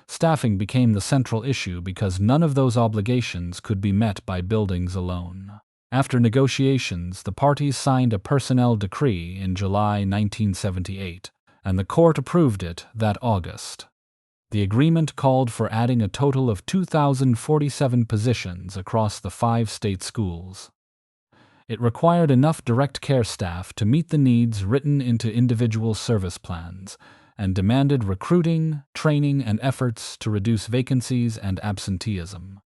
A: Staffing became the central issue because none of those obligations could be met by buildings alone. After negotiations, the parties signed a personnel decree in July 1978, and the court approved it that August. The agreement called for adding a total of 2,047 positions across the 5 state schools. It required enough direct care staff to meet the needs written into individual service plans, and demanded recruiting, training, and efforts to reduce vacancies and absenteeism.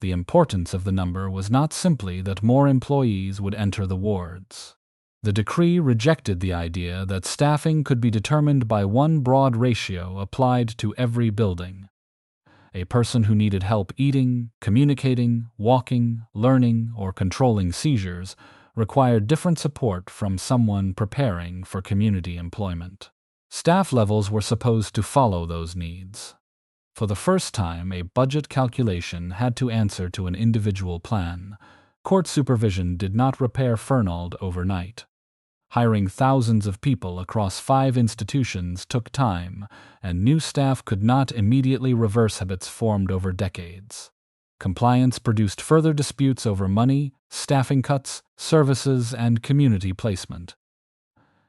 A: The importance of the number was not simply that more employees would enter the wards. The decree rejected the idea that staffing could be determined by one broad ratio applied to every building. A person who needed help eating, communicating, walking, learning, or controlling seizures required different support from someone preparing for community employment. Staff levels were supposed to follow those needs. For the first time, a budget calculation had to answer to an individual plan. Court supervision did not repair Fernald overnight. Hiring thousands of people across 5 institutions took time, and new staff could not immediately reverse habits formed over decades. Compliance produced further disputes over money, staffing cuts, services, and community placement.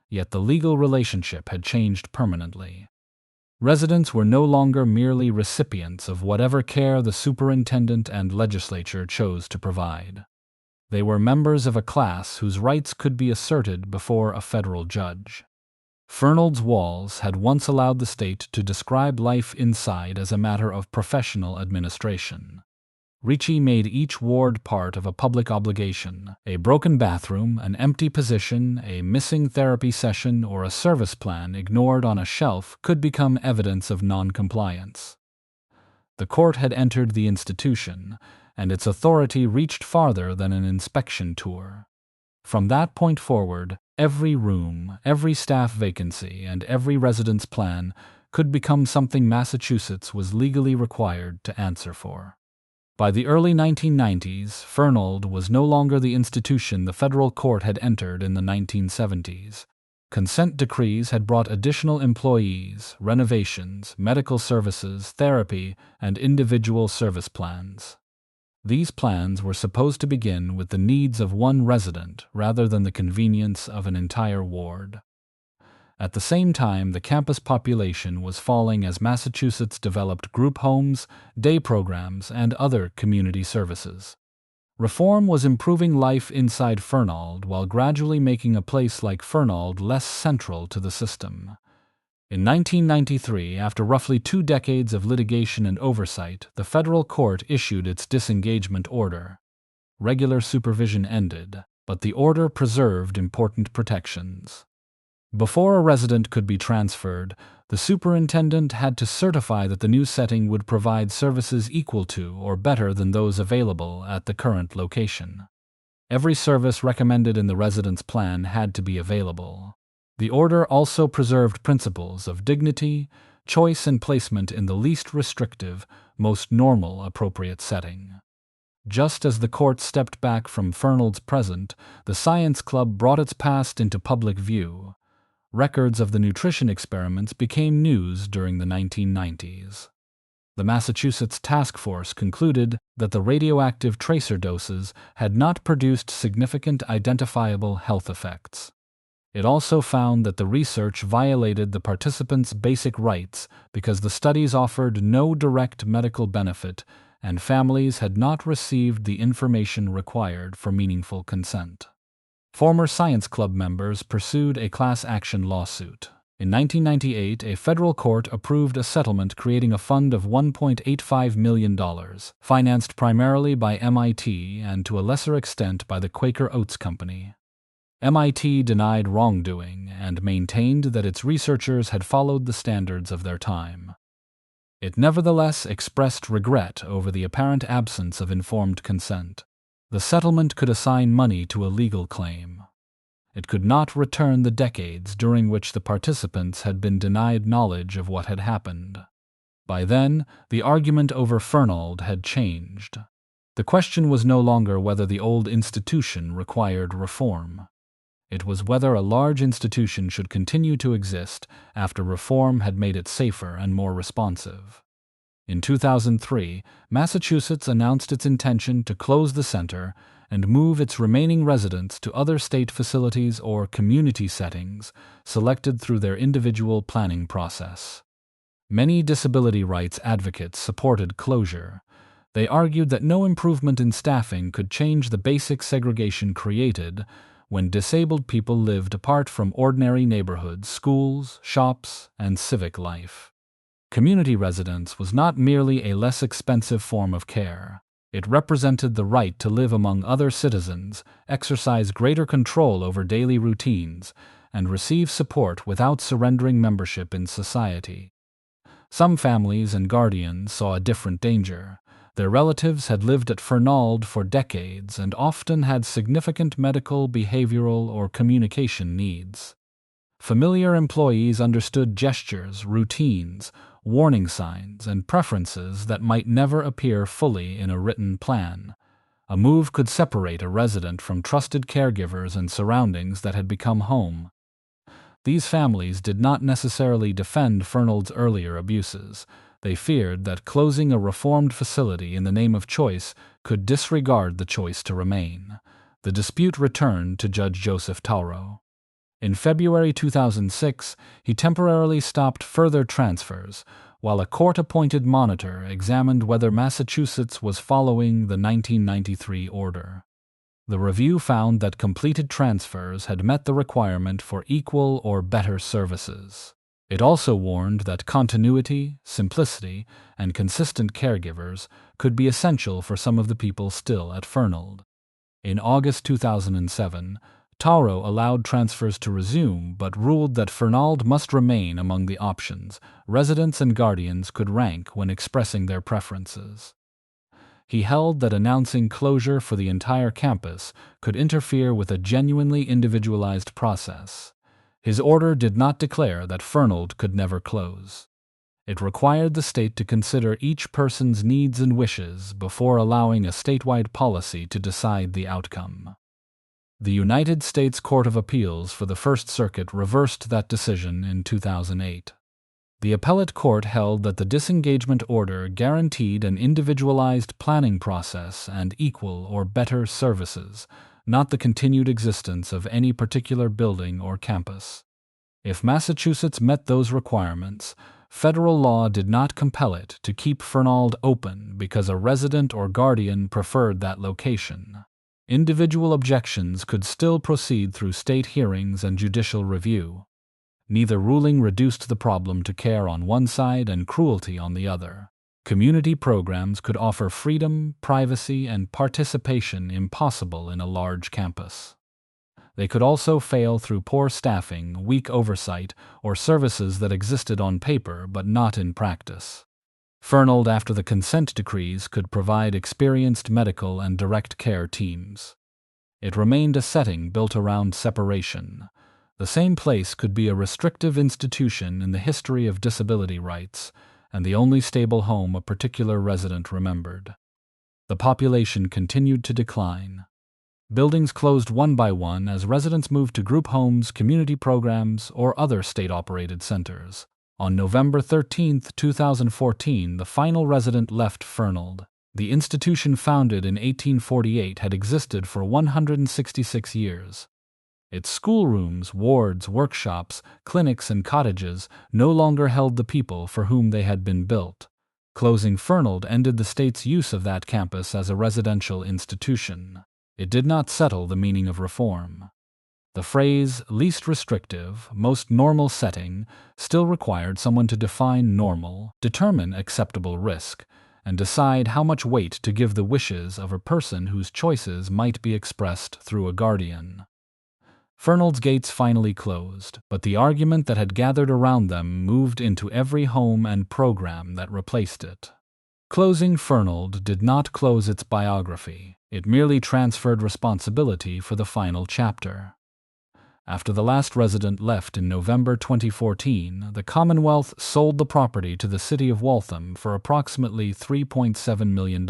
A: Yet the legal relationship had changed permanently. Residents were no longer merely recipients of whatever care the superintendent and legislature chose to provide. They were members of a class whose rights could be asserted before a federal judge. Fernald's walls had once allowed the state to describe life inside as a matter of professional administration. Ricci made each ward part of a public obligation. A broken bathroom, an empty position, a missing therapy session, or a service plan ignored on a shelf could become evidence of non-compliance. The court had entered the institution, and its authority reached farther than an inspection tour. From that point forward, every room, every staff vacancy, and every residence plan could become something Massachusetts was legally required to answer for. By the early 1990s, Fernald was no longer the institution the federal court had entered in the 1970s. Consent decrees had brought additional employees, renovations, medical services, therapy, and individual service plans. These plans were supposed to begin with the needs of one resident rather than the convenience of an entire ward. At the same time, the campus population was falling as Massachusetts developed group homes, day programs, and other community services. Reform was improving life inside Fernald while gradually making a place like Fernald less central to the system. In 1993, after roughly 2 decades of litigation and oversight, the federal court issued its disengagement order. Regular supervision ended, but the order preserved important protections. Before a resident could be transferred, the superintendent had to certify that the new setting would provide services equal to or better than those available at the current location. Every service recommended in the residence plan had to be available. The order also preserved principles of dignity, choice, and placement in the least restrictive, most normal appropriate setting. Just as the court stepped back from Fernald's present, the Science Club brought its past into public view. Records of the nutrition experiments became news during the 1990s. The Massachusetts Task Force concluded that the radioactive tracer doses had not produced significant identifiable health effects. It also found that the research violated the participants' basic rights because the studies offered no direct medical benefit and families had not received the information required for meaningful consent. Former Science Club members pursued a class action lawsuit. In 1998, a federal court approved a settlement creating a fund of $1.85 million, financed primarily by MIT and to a lesser extent by the Quaker Oats Company. MIT denied wrongdoing and maintained that its researchers had followed the standards of their time. It nevertheless expressed regret over the apparent absence of informed consent. The settlement could assign money to a legal claim. It could not return the decades during which the participants had been denied knowledge of what had happened. By then, the argument over Fernald had changed. The question was no longer whether the old institution required reform. It was whether a large institution should continue to exist after reform had made it safer and more responsive. In 2003, Massachusetts announced its intention to close the center and move its remaining residents to other state facilities or community settings selected through their individual planning process. Many disability rights advocates supported closure. They argued that no improvement in staffing could change the basic segregation created when disabled people lived apart from ordinary neighborhoods, schools, shops, and civic life. Community residence was not merely a less expensive form of care. It represented the right to live among other citizens, exercise greater control over daily routines, and receive support without surrendering membership in society. Some families and guardians saw a different danger. Their relatives had lived at Fernald for decades and often had significant medical, behavioral, or communication needs. Familiar employees understood gestures, routines, warning signs, and preferences that might never appear fully in a written plan. A move could separate a resident from trusted caregivers and surroundings that had become home. These families did not necessarily defend Fernald's earlier abuses. They feared that closing a reformed facility in the name of choice could disregard the choice to remain. The dispute returned to Judge Joseph Tauro. In February 2006, he temporarily stopped further transfers, while a court-appointed monitor examined whether Massachusetts was following the 1993 order. The review found that completed transfers had met the requirement for equal or better services. It also warned that continuity, simplicity, and consistent caregivers could be essential for some of the people still at Fernald. In August 2007, Tauro allowed transfers to resume but ruled that Fernald must remain among the options residents and guardians could rank when expressing their preferences. He held that announcing closure for the entire campus could interfere with a genuinely individualized process. His order did not declare that Fernald could never close. It required the state to consider each person's needs and wishes before allowing a statewide policy to decide the outcome. The United States Court of Appeals for the First Circuit reversed that decision in 2008. The appellate court held that the disengagement order guaranteed an individualized planning process and equal or better services, not the continued existence of any particular building or campus. If Massachusetts met those requirements, federal law did not compel it to keep Fernald open because a resident or guardian preferred that location. Individual objections could still proceed through state hearings and judicial review. Neither ruling reduced the problem to care on one side and cruelty on the other. Community programs could offer freedom, privacy, and participation impossible in a large campus. They could also fail through poor staffing, weak oversight, or services that existed on paper but not in practice. Fernald, after the consent decrees, could provide experienced medical and direct care teams. It remained a setting built around separation. The same place could be a restrictive institution in the history of disability rights, and the only stable home a particular resident remembered. The population continued to decline. Buildings closed one by one as residents moved to group homes, community programs, or other state-operated centers. On November 13, 2014, the final resident left Fernald. The institution, founded in 1848, had existed for 166 years. Its schoolrooms, wards, workshops, clinics, and cottages no longer held the people for whom they had been built. Closing Fernald ended the state's use of that campus as a residential institution. It did not settle the meaning of reform. The phrase least restrictive, most normal setting still required someone to define normal, determine acceptable risk, and decide how much weight to give the wishes of a person whose choices might be expressed through a guardian. Fernald's gates finally closed, but the argument that had gathered around them moved into every home and program that replaced it. Closing Fernald did not close its biography. It merely transferred responsibility for the final chapter. After the last resident left in November 2014, the Commonwealth sold the property to the city of Waltham for approximately $3.7 million.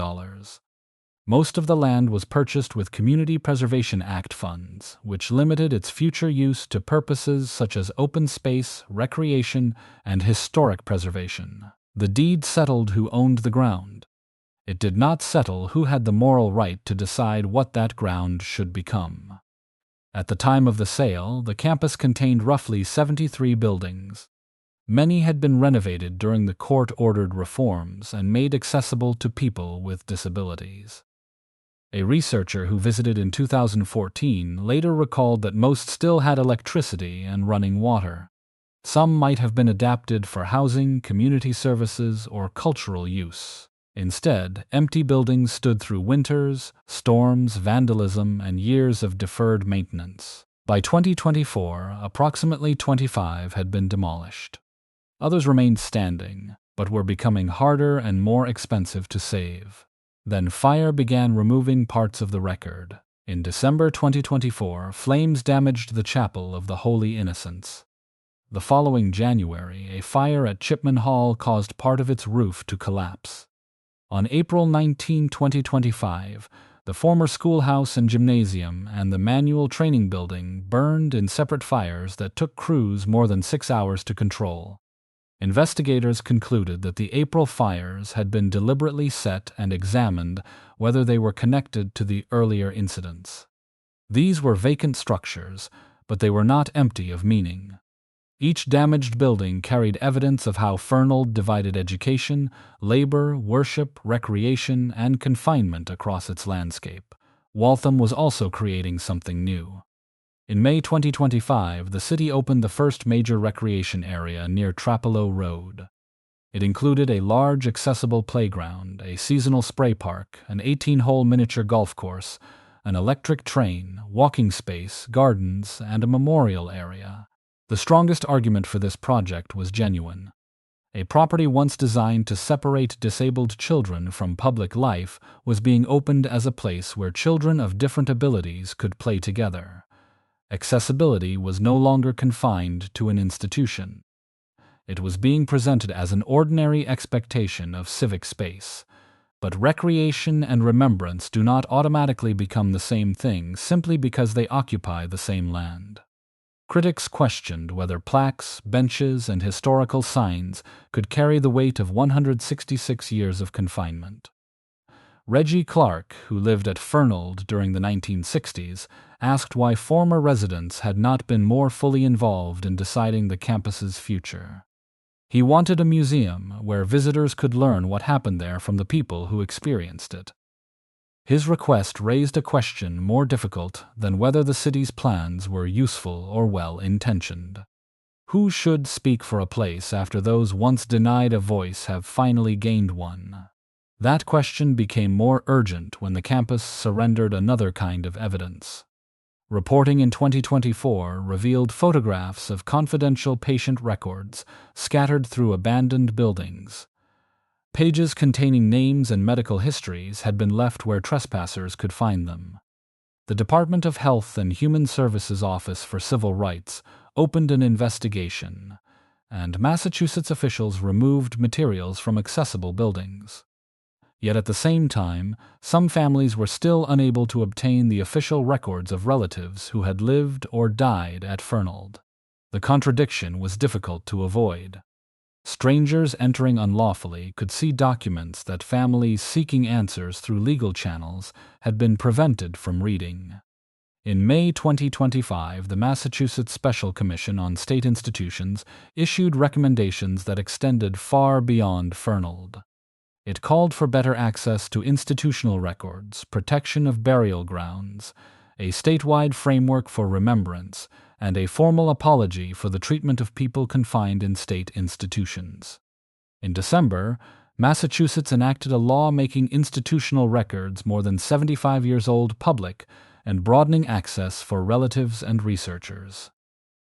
A: Most of the land was purchased with Community Preservation Act funds, which limited its future use to purposes such as open space, recreation, and historic preservation. The deed settled who owned the ground. It did not settle who had the moral right to decide what that ground should become. At the time of the sale, the campus contained roughly 73 buildings. Many had been renovated during the court-ordered reforms and made accessible to people with disabilities. A researcher who visited in 2014 later recalled that most still had electricity and running water. Some might have been adapted for housing, community services, or cultural use. Instead, empty buildings stood through winters, storms, vandalism, and years of deferred maintenance. By 2024, approximately 25 had been demolished. Others remained standing, but were becoming harder and more expensive to save. Then fire began removing parts of the record. In December 2024, flames damaged the Chapel of the Holy Innocents. The following January, a fire at Chipman Hall caused part of its roof to collapse. On April 19, 2025, the former schoolhouse and gymnasium and the manual training building burned in separate fires that took crews more than 6 hours to control. Investigators concluded that the April fires had been deliberately set and examined whether they were connected to the earlier incidents. These were vacant structures, but they were not empty of meaning. Each damaged building carried evidence of how Fernald divided education, labor, worship, recreation, and confinement across its landscape. Waltham was also creating something new. In May 2025, the city opened the first major recreation area near Trapelo Road. It included a large accessible playground, a seasonal spray park, an 18-hole miniature golf course, an electric train, walking space, gardens, and a memorial area. The strongest argument for this project was genuine. A property once designed to separate disabled children from public life was being opened as a place where children of different abilities could play together. Accessibility was no longer confined to an institution. It was being presented as an ordinary expectation of civic space. But recreation and remembrance do not automatically become the same thing simply because they occupy the same land. Critics questioned whether plaques, benches, and historical signs could carry the weight of 166 years of confinement. Reggie Clark, who lived at Fernald during the 1960s, asked why former residents had not been more fully involved in deciding the campus's future. He wanted a museum where visitors could learn what happened there from the people who experienced it. His request raised a question more difficult than whether the city's plans were useful or well-intentioned. Who should speak for a place after those once denied a voice have finally gained one? That question became more urgent when the campus surrendered another kind of evidence. Reporting in 2024 revealed photographs of confidential patient records scattered through abandoned buildings. Pages containing names and medical histories had been left where trespassers could find them. The Department of Health and Human Services Office for Civil Rights opened an investigation, and Massachusetts officials removed materials from accessible buildings. Yet at the same time, some families were still unable to obtain the official records of relatives who had lived or died at Fernald. The contradiction was difficult to avoid. Strangers entering unlawfully could see documents that families seeking answers through legal channels had been prevented from reading. In May 2025, the Massachusetts Special Commission on State Institutions issued recommendations that extended far beyond Fernald. It called for better access to institutional records, protection of burial grounds, a statewide framework for remembrance, and a formal apology for the treatment of people confined in state institutions. In December, Massachusetts enacted a law making institutional records more than 75 years old public and broadening access for relatives and researchers.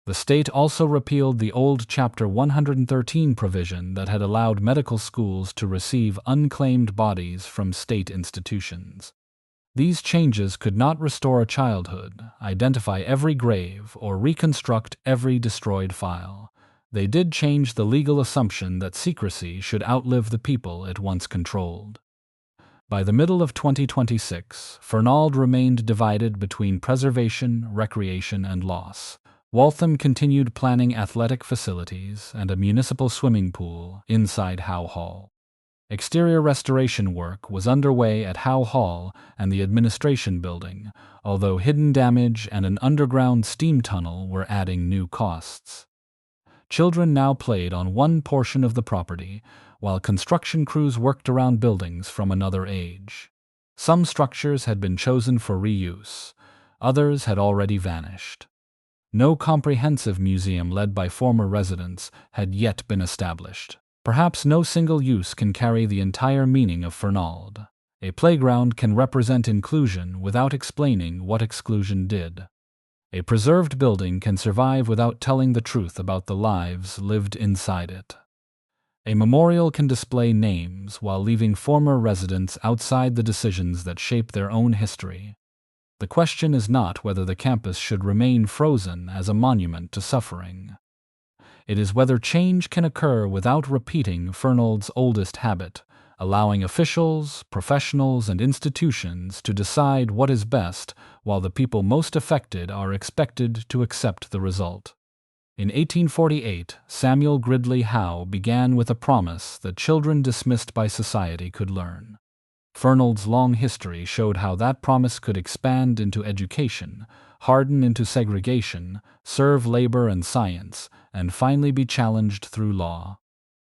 A: The state also repealed the old Chapter 113 provision that had allowed medical schools to receive unclaimed bodies from state institutions. These changes could not restore a childhood, identify every grave, or reconstruct every destroyed file. They did change the legal assumption that secrecy should outlive the people it once controlled. By the middle of 2026, Fernald remained divided between preservation, recreation, and loss. Waltham continued planning athletic facilities and a municipal swimming pool inside Howe Hall. Exterior restoration work was underway at Howe Hall and the administration building, although hidden damage and an underground steam tunnel were adding new costs. Children now played on one portion of the property, while construction crews worked around buildings from another age. Some structures had been chosen for reuse, others had already vanished. No comprehensive museum led by former residents had yet been established. Perhaps no single use can carry the entire meaning of Fernald. A playground can represent inclusion without explaining what exclusion did. A preserved building can survive without telling the truth about the lives lived inside it. A memorial can display names while leaving former residents outside the decisions that shape their own history. The question is not whether the campus should remain frozen as a monument to suffering. It is whether change can occur without repeating Fernald's oldest habit, allowing officials, professionals, and institutions to decide what is best while the people most affected are expected to accept the result. In 1848, Samuel Gridley Howe began with a promise that children dismissed by society could learn. Fernald's long history showed how that promise could expand into education, harden into segregation, serve labor and science, and finally be challenged through law.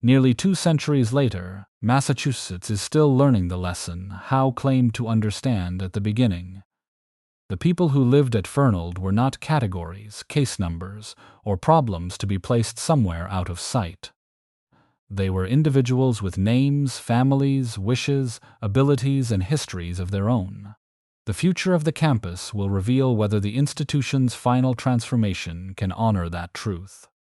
A: Nearly 2 centuries later, Massachusetts is still learning the lesson Howe claimed to understand at the beginning. The people who lived at Fernald were not categories, case numbers, or problems to be placed somewhere out of sight. They were individuals with names, families, wishes, abilities, and histories of their own. The future of the campus will reveal whether the institution's final transformation can honor that truth.